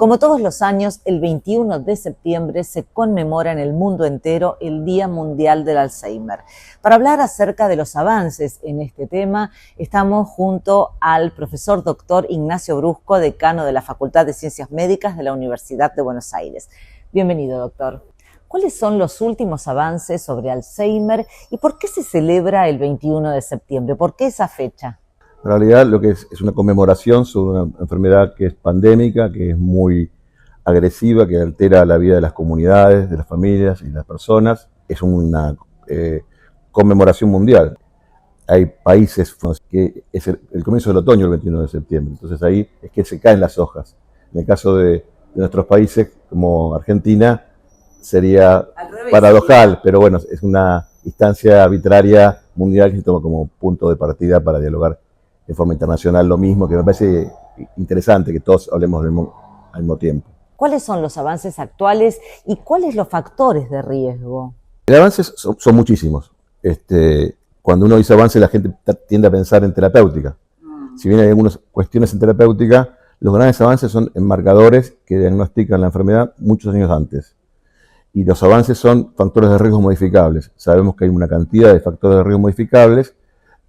Como todos los años, el 21 de septiembre se conmemora en el mundo entero el Día Mundial del Alzheimer. Para hablar acerca de los avances en este tema, estamos junto al profesor doctor Ignacio Brusco, decano de la Facultad de Ciencias Médicas de la Universidad de Buenos Aires. Bienvenido, doctor. ¿Cuáles son los últimos avances sobre Alzheimer y por qué se celebra el 21 de septiembre? ¿Por qué esa fecha? En realidad lo que es una conmemoración sobre una enfermedad que es pandémica, que es muy agresiva, que altera la vida de las comunidades, de las familias y de las personas. Es una conmemoración mundial. Hay países que es el comienzo del otoño el 21 de septiembre, entonces ahí es que se caen las hojas. En el caso de nuestros países como Argentina sería paradojal, pero bueno, es una instancia arbitraria mundial que se toma como punto de partida para dialogar de forma internacional lo mismo, que me parece interesante que todos hablemos al mismo tiempo. ¿Cuáles son los avances actuales y cuáles los factores de riesgo? Los avances son muchísimos. Cuando uno dice avance, la gente tiende a pensar en terapéutica. Si bien hay algunas cuestiones en terapéutica, los grandes avances son en marcadores que diagnostican la enfermedad muchos años antes. Y los avances son factores de riesgo modificables. Sabemos que hay una cantidad de factores de riesgo modificables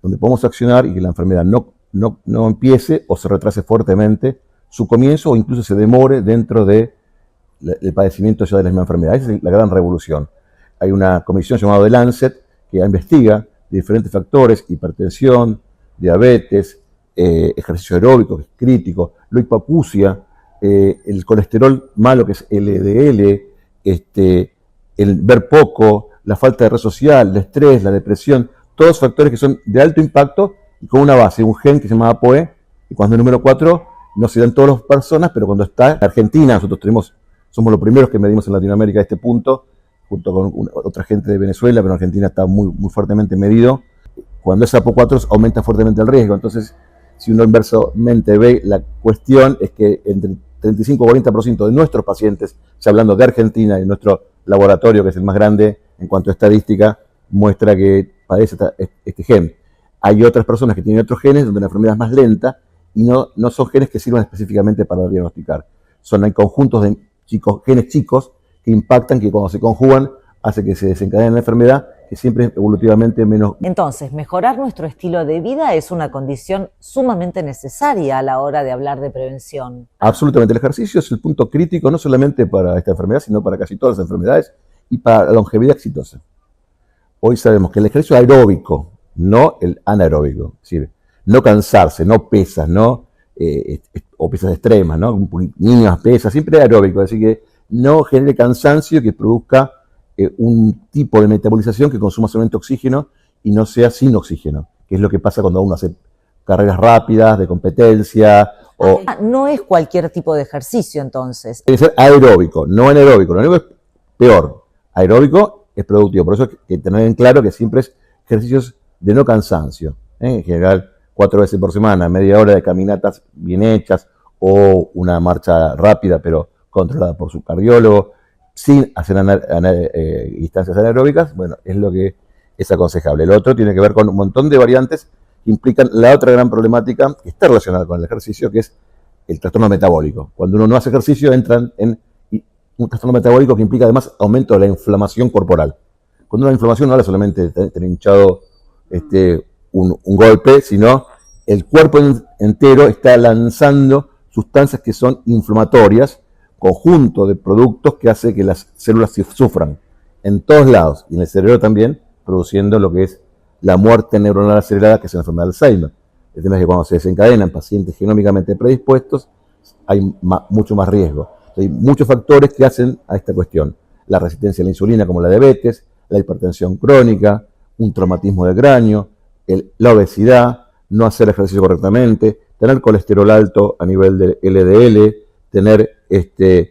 donde podemos accionar y que la enfermedad no empiece o se retrase fuertemente su comienzo o incluso se demore dentro del padecimiento ya de la misma enfermedad. Esa es la gran revolución. Hay una comisión llamada The Lancet que investiga diferentes factores: hipertensión, diabetes, ejercicio aeróbico, que es crítico, la hipoacusia, el colesterol malo, que es LDL, el ver poco, la falta de red social, el estrés, la depresión, todos factores que son de alto impacto y con una base, un gen que se llama ApoE, y cuando es número 4 no se dan todas las personas, pero cuando está en Argentina, nosotros somos los primeros que medimos en Latinoamérica a este punto, junto con otra gente de Venezuela, pero en Argentina está muy, muy fuertemente medido. Cuando es APO4 aumenta fuertemente el riesgo, entonces si uno inversamente ve la cuestión es que entre 35 y 40% de nuestros pacientes, ya hablando de Argentina y nuestro laboratorio, que es el más grande en cuanto a estadística, muestra que padece este gen. Hay otras personas que tienen otros genes donde la enfermedad es más lenta y no son genes que sirvan específicamente para diagnosticar. Hay conjuntos de genes chicos que impactan, que cuando se conjugan hace que se desencadene la enfermedad, que siempre es evolutivamente menos. Entonces, mejorar nuestro estilo de vida es una condición sumamente necesaria a la hora de hablar de prevención. Absolutamente, el ejercicio es el punto crítico no solamente para esta enfermedad, sino para casi todas las enfermedades y para la longevidad exitosa. Hoy sabemos que el ejercicio aeróbico, no el anaeróbico, es decir, no cansarse, no pesas, o pesas extremas, niñas pesas, siempre aeróbico, es decir, que no genere cansancio, que produzca un tipo de metabolización que consuma solamente oxígeno y no sea sin oxígeno, que es lo que pasa cuando uno hace carreras rápidas, de competencia. No es cualquier tipo de ejercicio, entonces. Debe ser aeróbico, no anaeróbico. Lo aeróbico es peor. Aeróbico es productivo, por eso hay que tener en claro que siempre es ejercicios de no cansancio. En general, 4 veces por semana, media hora de caminatas bien hechas o una marcha rápida pero controlada por su cardiólogo, sin hacer distancias anaeróbicas, bueno, es lo que es aconsejable. El otro tiene que ver con un montón de variantes que implican la otra gran problemática que está relacionada con el ejercicio, que es el trastorno metabólico. Cuando uno no hace ejercicio, entran en un trastorno metabólico que implica además aumento de la inflamación corporal. Cuando una inflamación no habla solamente de tener hinchado un golpe, sino el cuerpo entero está lanzando sustancias que son inflamatorias, conjunto de productos que hace que las células sufran en todos lados, y en el cerebro también, produciendo lo que es la muerte neuronal acelerada, que es la enfermedad de Alzheimer. El tema es que cuando se desencadenan pacientes genómicamente predispuestos, hay mucho más riesgo. Hay muchos factores que hacen a esta cuestión: la resistencia a la insulina, como la diabetes, la hipertensión crónica, un traumatismo del cráneo, la obesidad, no hacer ejercicio correctamente, tener colesterol alto a nivel de LDL, tener estrés,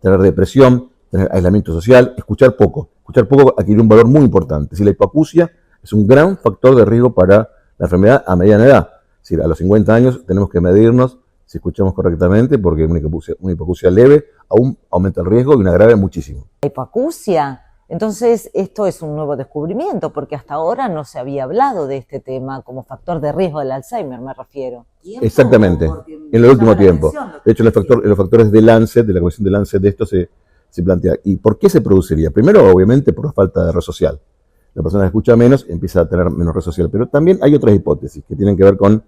tener depresión, tener aislamiento social, escuchar poco. Escuchar poco adquiere un valor muy importante. Si la hipoacusia es un gran factor de riesgo para la enfermedad a mediana edad. Es decir, a los 50 años tenemos que medirnos si escuchamos correctamente, porque una hipoacusia leve aún aumenta el riesgo y una grave muchísimo. ¿La hipoacusia? Entonces, esto es un nuevo descubrimiento, porque hasta ahora no se había hablado de este tema como factor de riesgo del Alzheimer, me refiero. Exactamente. Porque en el último tiempo. De hecho, en los factores de Lancet, de la Comisión de Lancet, de esto se plantea. ¿Y por qué se produciría? Primero, obviamente, por la falta de red social. La persona que escucha menos empieza a tener menos red social. Pero también hay otras hipótesis que tienen que ver con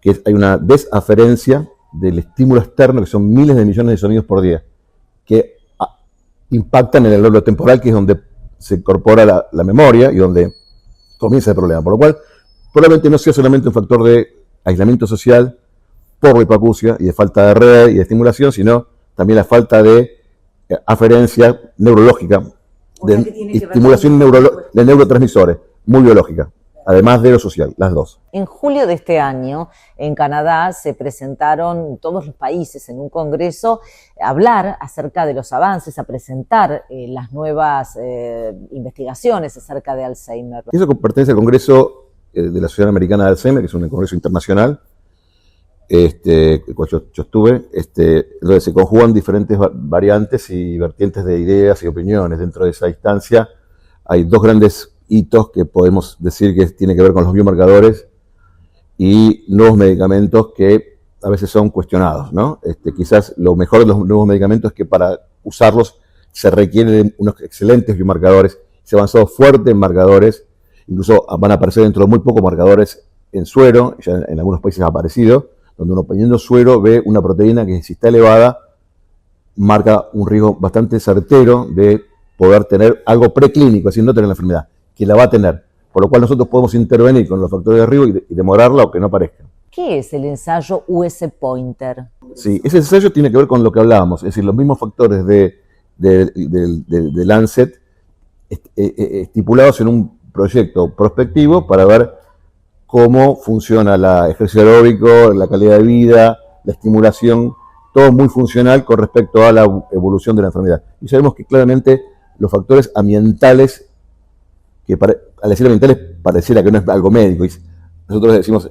que hay una desaferencia del estímulo externo, que son miles de millones de sonidos por día, que impactan en el lóbulo temporal, que es donde se incorpora la memoria y donde comienza el problema. Por lo cual, probablemente no sea solamente un factor de aislamiento social por la hipoacusia y de falta de red y de estimulación, sino también la falta de aferencia neurológica, de estimulación de neurotransmisores, muy biológica, además de lo social, las dos. En julio de este año, en Canadá, se presentaron todos los países en un congreso a hablar acerca de los avances, a presentar las nuevas investigaciones acerca de Alzheimer. Eso pertenece al Congreso de la Sociedad Americana de Alzheimer, que es un congreso internacional, cual yo estuve, donde se conjugan diferentes variantes y vertientes de ideas y opiniones. Dentro de esa instancia hay dos grandes hitos que podemos decir que tienen que ver con los biomarcadores y nuevos medicamentos que a veces son cuestionados, ¿no? Quizás lo mejor de los nuevos medicamentos es que para usarlos se requieren unos excelentes biomarcadores. Se ha avanzado fuerte en marcadores, incluso van a aparecer dentro de muy pocos marcadores en suero, ya en algunos países ha aparecido, donde uno poniendo suero ve una proteína que, si está elevada, marca un riesgo bastante certero de poder tener algo preclínico, es decir, no tener la enfermedad, que la va a tener. Por lo cual nosotros podemos intervenir con los factores de riesgo y demorarla o que no aparezca. ¿Qué es el ensayo US Pointer? Sí, ese ensayo tiene que ver con lo que hablábamos, es decir, los mismos factores de Lancet estipulados en un proyecto prospectivo para ver cómo funciona el ejercicio aeróbico, la calidad de vida, la estimulación, todo muy funcional con respecto a la evolución de la enfermedad. Y sabemos que claramente los factores ambientales, que al decir ambientales pareciera que no es algo médico, y nosotros decimos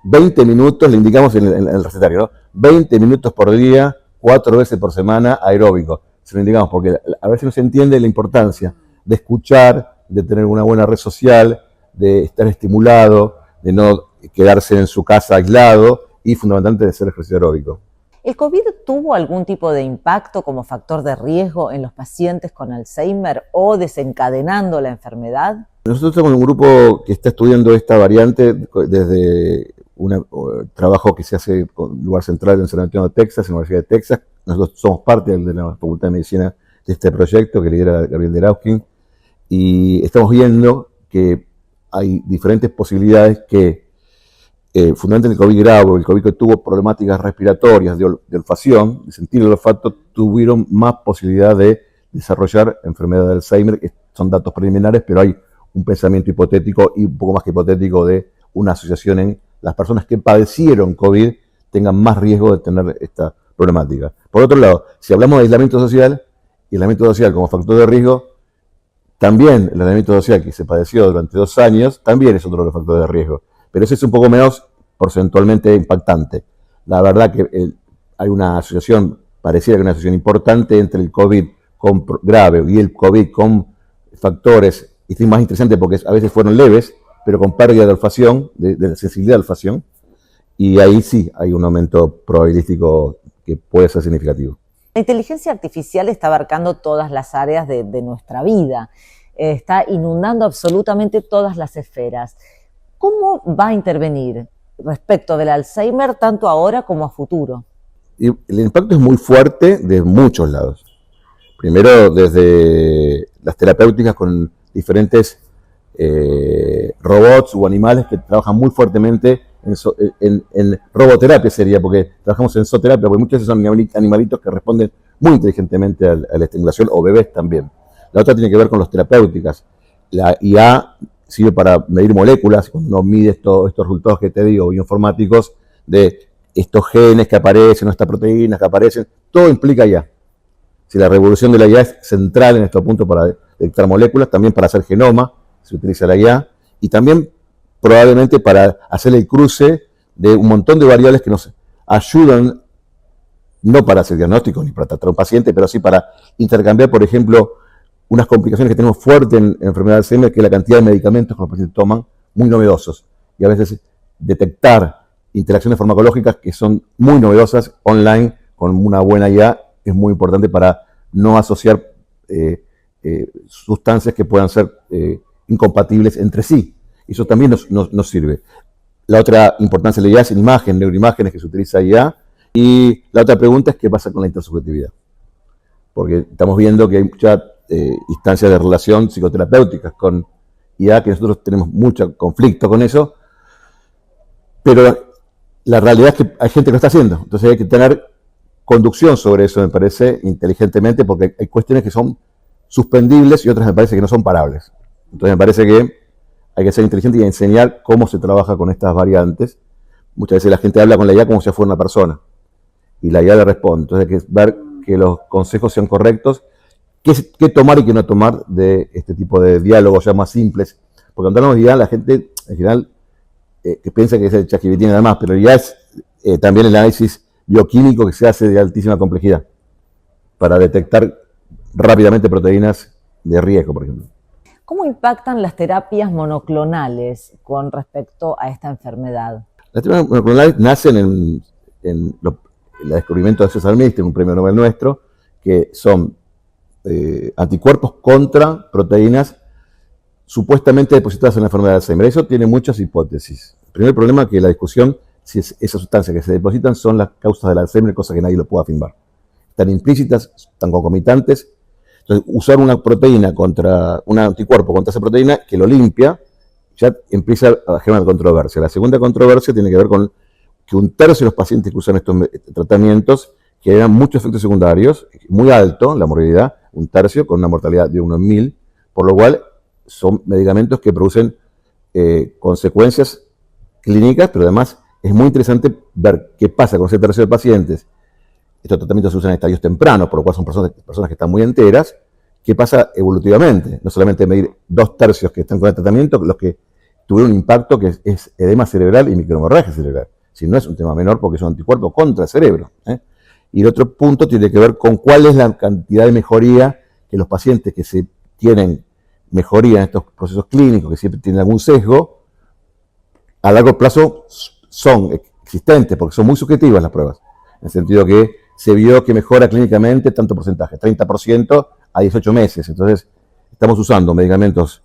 20 minutos, le indicamos en el recetario, ¿no? 20 minutos por día, 4 veces por semana aeróbico. Se lo indicamos porque a veces no se entiende la importancia de escuchar, de tener una buena red social, de estar estimulado, de no quedarse en su casa aislado y fundamentalmente de hacer ejercicio aeróbico. ¿El COVID tuvo algún tipo de impacto como factor de riesgo en los pacientes con Alzheimer o desencadenando la enfermedad? Nosotros somos un grupo que está estudiando esta variante desde un trabajo que se hace con lugar central en San Antonio, Texas, en la Universidad de Texas. Nosotros somos parte de la Facultad de Medicina de este proyecto que lidera Gabriel Derauskin, y estamos viendo que hay diferentes posibilidades que, fundamentalmente el COVID grave, el COVID que tuvo problemáticas respiratorias, de olfacción, de sentir el olfato, tuvieron más posibilidad de desarrollar enfermedad de Alzheimer, que son datos preliminares, pero hay un pensamiento hipotético y un poco más que hipotético de una asociación en las personas que padecieron COVID tengan más riesgo de tener esta problemática. Por otro lado, si hablamos de aislamiento social como factor de riesgo, también el aislamiento social que se padeció durante 2 años también es otro de los factores de riesgo, pero ese es un poco menos porcentualmente impactante. La verdad que hay una asociación, pareciera que una asociación importante entre el COVID grave y el COVID con factores, y es más interesante porque a veces fueron leves, pero con pérdida de olfacción, de la sensibilidad de olfacción, y ahí sí hay un aumento probabilístico que puede ser significativo. La inteligencia artificial está abarcando todas las áreas de nuestra vida, está inundando absolutamente todas las esferas. ¿Cómo va a intervenir respecto del Alzheimer tanto ahora como a futuro? Y el impacto es muy fuerte de muchos lados. Primero, desde las terapéuticas con diferentes robots o animales que trabajan muy fuertemente en roboterapia sería, porque trabajamos en zooterapia, porque muchas veces son animalitos que responden muy inteligentemente a la estimulación, o bebés también. La otra tiene que ver con las terapéuticas. La IA sirve para medir moléculas, cuando uno mide estos resultados que te digo, bioinformáticos, de estos genes que aparecen, o estas proteínas que aparecen, todo implica IA. Si la revolución de la IA es central en estos puntos para detectar moléculas, también para hacer genoma, se utiliza la IA, y también probablemente para hacer el cruce de un montón de variables que nos ayudan, no para hacer diagnósticos ni para tratar a un paciente, pero sí para intercambiar, por ejemplo, unas complicaciones que tenemos fuertes en enfermedad de Alzheimer, que es la cantidad de medicamentos que los pacientes toman, muy novedosos. Y a veces detectar interacciones farmacológicas que son muy novedosas online con una buena IA. Es muy importante para no asociar sustancias que puedan ser incompatibles entre sí. Eso también nos sirve. La otra importancia de la IA es imagen, neuroimágenes que se utiliza IA. Y la otra pregunta es qué pasa con la intersubjetividad. Porque estamos viendo que hay muchas instancias de relación psicoterapéuticas con IA, que nosotros tenemos mucho conflicto con eso, pero la realidad es que hay gente que lo está haciendo. Entonces hay que tener conducción sobre eso, me parece, inteligentemente, porque hay cuestiones que son suspendibles y otras me parece que no son parables. Entonces me parece que hay que ser inteligente y enseñar cómo se trabaja con estas variantes. Muchas veces la gente habla con la IA como si fuera una persona y la IA le responde. Entonces hay que ver que los consejos sean correctos, qué tomar y qué no tomar de este tipo de diálogos ya más simples. Porque cuando hablamos de IA, la gente en general que piensa que es el ChatGPT nada más, pero ya es también el análisis bioquímico que se hace de altísima complejidad para detectar rápidamente proteínas de riesgo, por ejemplo. ¿Cómo impactan las terapias monoclonales con respecto a esta enfermedad? Las terapias monoclonales nacen en el descubrimiento de César Milstein, un premio Nobel nuestro, que son anticuerpos contra proteínas supuestamente depositadas en la enfermedad de Alzheimer. Eso tiene muchas hipótesis. El primer problema es que la discusión si esas sustancias que se depositan son las causas del Alzheimer, cosa que nadie lo puede afirmar. Están implícitas, están concomitantes. Entonces, usar una proteína contra un anticuerpo contra esa proteína que lo limpia, ya empieza a generar una controversia. La segunda controversia tiene que ver con que un tercio de los pacientes que usan estos tratamientos generan muchos efectos secundarios, muy alto la morbilidad, un tercio, con una mortalidad de 1 en 1000, por lo cual son medicamentos que producen consecuencias clínicas, pero además es muy interesante ver qué pasa con ese tercio de pacientes. Estos tratamientos se usan en estadios tempranos, por lo cual son personas que están muy enteras. ¿Qué pasa evolutivamente? No solamente medir 2/3 que están con el tratamiento, los que tuvieron un impacto que es edema cerebral y microhemorragia cerebral. Si no es un tema menor porque es un anticuerpo contra el cerebro. Y el otro punto tiene que ver con cuál es la cantidad de mejoría que los pacientes que se tienen mejoría en estos procesos clínicos, que siempre tienen algún sesgo, a largo plazo son existentes, porque son muy subjetivas las pruebas, en el sentido que se vio que mejora clínicamente tanto porcentaje, 30% a 18 meses. Entonces, estamos usando medicamentos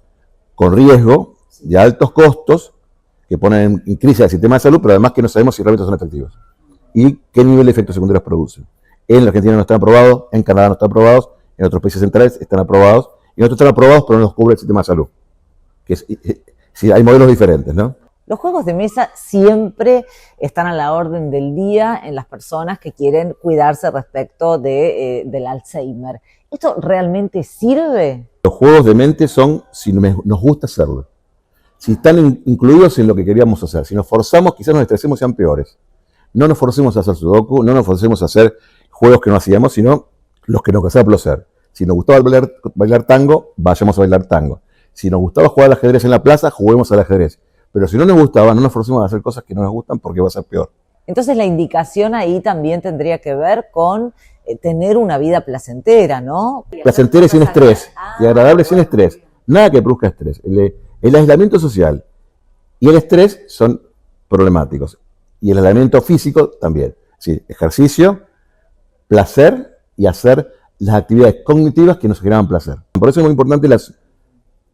con riesgo, de altos costos, que ponen en crisis el sistema de salud, pero además que no sabemos si realmente son efectivos y qué nivel de efectos secundarios producen. En la Argentina no están aprobados, en Canadá no están aprobados, en otros países centrales están aprobados, y en otros están aprobados, pero no los cubre el sistema de salud. Sí, hay modelos diferentes, ¿no? Los juegos de mesa siempre están a la orden del día en las personas que quieren cuidarse respecto del Alzheimer. ¿Esto realmente sirve? Los juegos de mente son si nos gusta hacerlo. Si están incluidos en lo que queríamos hacer. Si nos forzamos, quizás nos estresemos y sean peores. No nos forcemos a hacer sudoku, no nos forcemos a hacer juegos que no hacíamos, sino los que nos causaba placer. Si nos gustaba bailar tango, vayamos a bailar tango. Si nos gustaba jugar al ajedrez en la plaza, juguemos al ajedrez. Pero si no nos gustaba, no nos forcemos a hacer cosas que no nos gustan porque va a ser peor. Entonces la indicación ahí también tendría que ver con tener una vida placentera, ¿no? Placentera y sin estrés, y agradable sin estrés. Nada que produzca estrés. El aislamiento social y el estrés son problemáticos. Y el aislamiento físico también. Sí, ejercicio, placer y hacer las actividades cognitivas que nos generan placer. Por eso es muy importante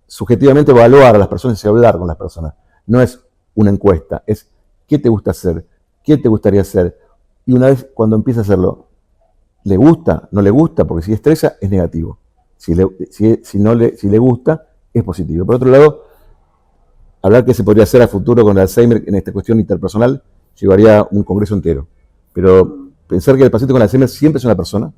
subjetivamente evaluar a las personas y hablar con las personas. No es una encuesta, es qué te gusta hacer, qué te gustaría hacer. Y una vez cuando empieza a hacerlo, ¿le gusta? ¿No le gusta? Porque si estresa, es negativo. Si le gusta, es positivo. Por otro lado, hablar qué se podría hacer a futuro con el Alzheimer en esta cuestión interpersonal llevaría un congreso entero. Pero pensar que el paciente con Alzheimer siempre es una persona.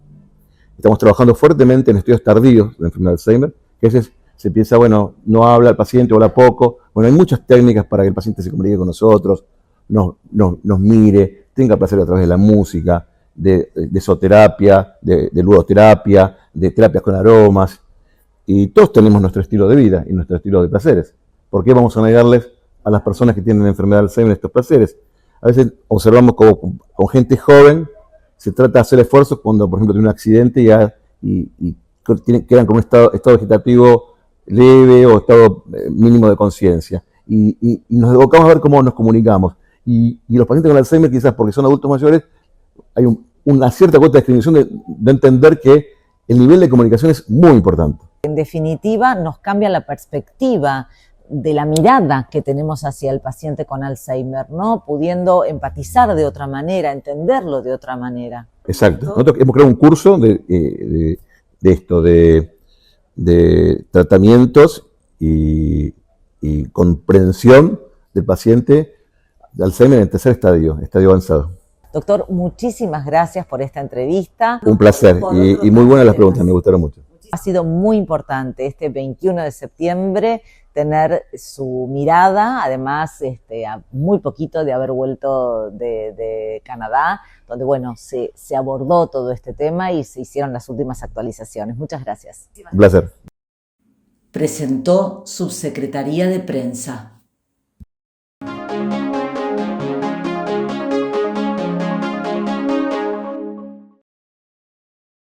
Estamos trabajando fuertemente en estudios tardíos de la enfermedad de Alzheimer, que a veces se piensa, bueno, no habla el paciente o habla poco. Bueno, hay muchas técnicas para que el paciente se comunique con nosotros, nos mire, tenga placer a través de la música, de zooterapia, de ludoterapia, de terapias con aromas. Y todos tenemos nuestro estilo de vida y nuestro estilo de placeres. ¿Por qué vamos a negarles a las personas que tienen enfermedad de Alzheimer estos placeres? A veces observamos como con gente joven se trata de hacer esfuerzos cuando, por ejemplo, tiene un accidente y quedan con un estado vegetativo leve o estado mínimo de conciencia. Y nos evocamos a ver cómo nos comunicamos. Y los pacientes con Alzheimer, quizás porque son adultos mayores, hay una cierta cuota de discriminación de entender que el nivel de comunicación es muy importante. En definitiva, nos cambia la perspectiva de la mirada que tenemos hacia el paciente con Alzheimer, ¿no? Pudiendo empatizar de otra manera, entenderlo de otra manera. Exacto. Nosotros hemos creado un curso de tratamientos y comprensión del paciente de Alzheimer en el tercer estadio avanzado. Doctor, muchísimas gracias por esta entrevista. Un placer y muy buenas las preguntas, me gustaron mucho. Ha sido muy importante este 21 de septiembre tener su mirada, además a muy poquito de haber vuelto de Canadá, donde bueno, se abordó todo este tema y se hicieron las últimas actualizaciones. Muchas gracias. Un placer. Presentó Subsecretaría de Prensa.